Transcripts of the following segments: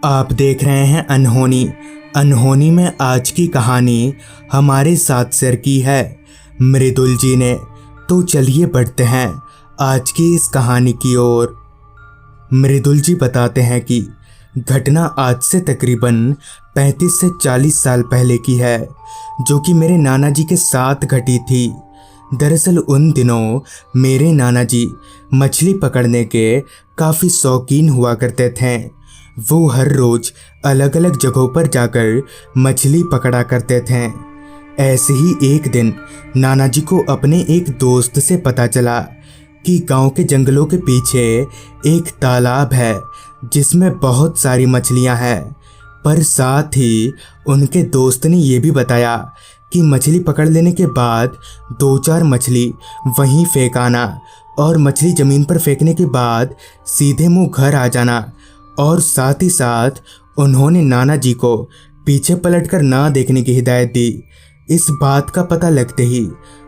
आप देख रहे हैं अनहोनी। अनहोनी में आज की कहानी हमारे साथ शेयर की है मृदुल जी ने। तो चलिए बढ़ते हैं आज की इस कहानी की ओर। मृदुल जी बताते हैं कि घटना आज से तकरीबन 35 से 40 साल पहले की है, जो कि मेरे नाना जी के साथ घटी थी। दरअसल उन दिनों मेरे नाना जी मछली पकड़ने के काफ़ी शौकीन हुआ करते थे। वो हर रोज़ अलग अलग जगहों पर जाकर मछली पकड़ा करते थे। ऐसे ही एक दिन नाना जी को अपने एक दोस्त से पता चला कि गांव के जंगलों के पीछे एक तालाब है जिसमें बहुत सारी मछलियां हैं। पर साथ ही उनके दोस्त ने ये भी बताया कि मछली पकड़ लेने के बाद 2-4 मछली वहीं फेंक आना और मछली ज़मीन पर फेंकने के बाद सीधे मुंह घर आ जाना। और साथ ही साथ उन्होंने नाना जी को पीछे पलटकर ना देखने की हिदायत दी। इस बात का पता लगते ही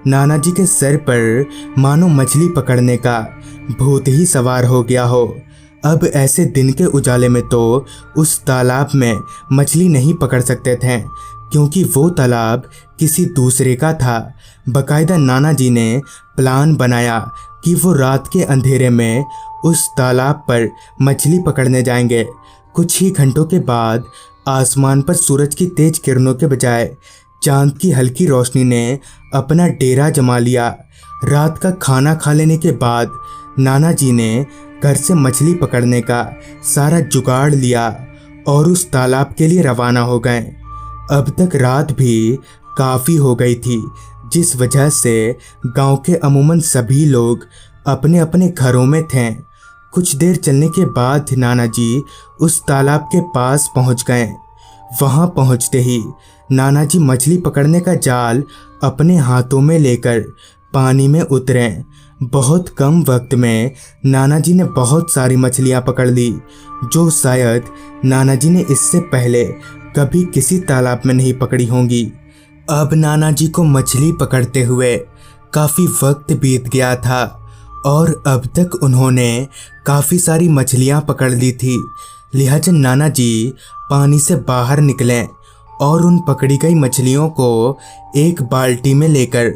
नाना जी के सर पर मानो मछली पकड़ने का भूत ही सवार हो गया हो। अब ऐसे दिन के उजाले में तो उस तालाब में मछली नहीं पकड़ सकते थे, क्योंकि वो तालाब किसी दूसरे का था। बाकायदा नाना जी ने प्लान बनाया कि वो रात के अंधेरे में उस तालाब पर मछली पकड़ने जाएंगे। कुछ ही घंटों के बाद आसमान पर सूरज की तेज किरणों के बजाय चांद की हल्की रोशनी ने अपना डेरा जमा लिया। रात का खाना खा लेने के बाद नाना जी ने घर से मछली पकड़ने का सारा जुगाड़ लिया और उस तालाब के लिए रवाना हो गए। अब तक रात भी काफ़ी हो गई थी, जिस वजह से गांव के अमूमन सभी लोग अपने अपने घरों में थे। कुछ देर चलने के बाद नाना जी उस तालाब के पास पहुंच गए। वहां पहुंचते ही नाना जी मछली पकड़ने का जाल अपने हाथों में लेकर पानी में उतरे। बहुत कम वक्त में नाना जी ने बहुत सारी मछलियां पकड़ ली, जो शायद नाना जी ने इससे पहले कभी किसी तालाब में नहीं पकड़ी होंगी। अब नाना जी को मछली पकड़ते हुए काफ़ी वक्त बीत गया था और अब तक उन्होंने काफ़ी सारी मछलियां पकड़ ली थी। लिहाजा नाना जी पानी से बाहर निकले और उन पकड़ी गई मछलियों को एक बाल्टी में लेकर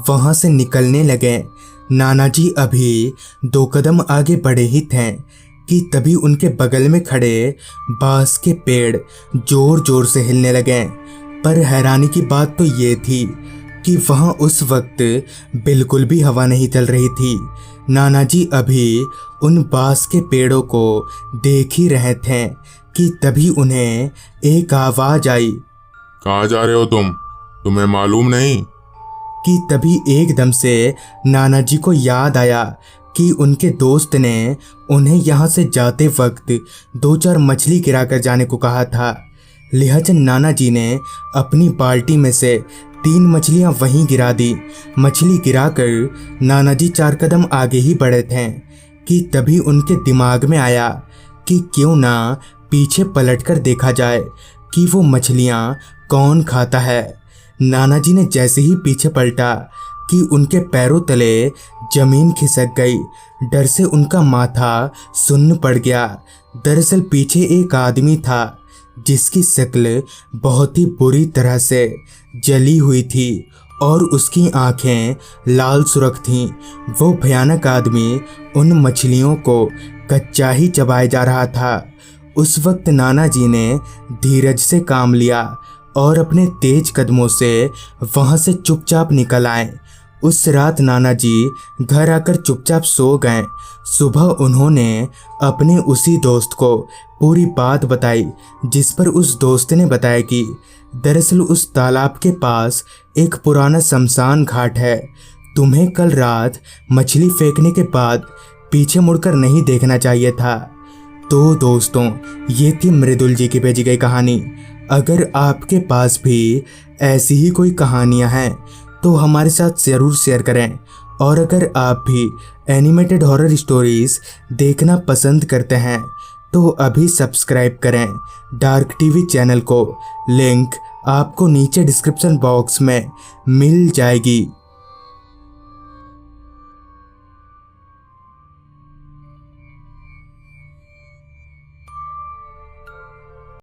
वहां से निकलने लगे। नाना जी अभी 2 कदम आगे बढ़े ही थे कि तभी उनके बगल में खड़े बांस के पेड़ जोर जोर से हिलने लगे। पर हैरानी की बात तो ये थी कि वहाँ उस वक्त बिल्कुल भी हवा नहीं चल रही थी। नाना जी अभी उन बांस के पेड़ों को देख ही रहे थे कि तभी उन्हें एक आवाज़ आई। कहाँ जा रहे हो तुम्हें मालूम नहीं? कि तभी एकदम से नाना जी को याद आया कि उनके दोस्त ने उन्हें यहाँ से जाते वक्त 2-4 मछली गिराकर जाने को कहा था। लिहाजा नाना जी ने अपनी बाल्टी में से 3 मछलियाँ वहीं गिरा दी। मछली गिराकर नाना जी 4 कदम आगे ही बढ़े थे कि तभी उनके दिमाग में आया कि क्यों ना पीछे पलटकर देखा जाए कि वो मछलियाँ कौन खाता है। नाना जी ने जैसे ही पीछे पलटा कि उनके पैरों तले जमीन खिसक गई। डर से उनका माथा सुन्न पड़ गया। दरअसल पीछे एक आदमी था जिसकी शक्ल बहुत ही बुरी तरह से जली हुई थी और उसकी आंखें लाल सुर्ख थीं। वो भयानक आदमी उन मछलियों को कच्चा ही चबाए जा रहा था। उस वक्त नाना जी ने धीरज से काम लिया और अपने तेज कदमों से वहां से चुपचाप निकल आए। उस रात नाना जी घर आकर चुपचाप सो गए। सुबह उन्होंने अपने उसी दोस्त को पूरी बात बताई, जिस पर उस दोस्त ने बताया कि दरअसल उस तालाब के पास एक पुराना शमशान घाट है। तुम्हें कल रात मछली फेंकने के बाद पीछे मुड़कर नहीं देखना चाहिए था। तो दोस्तों, ये थी मृदुल जी की भेजी गई कहानी। अगर आपके पास भी ऐसी ही कोई कहानियाँ हैं तो हमारे साथ ज़रूर शेयर करें। और अगर आप भी एनिमेटेड हॉरर स्टोरीज़ देखना पसंद करते हैं तो अभी सब्सक्राइब करें डार्क टीवी चैनल को। लिंक आपको नीचे डिस्क्रिप्शन बॉक्स में मिल जाएगी।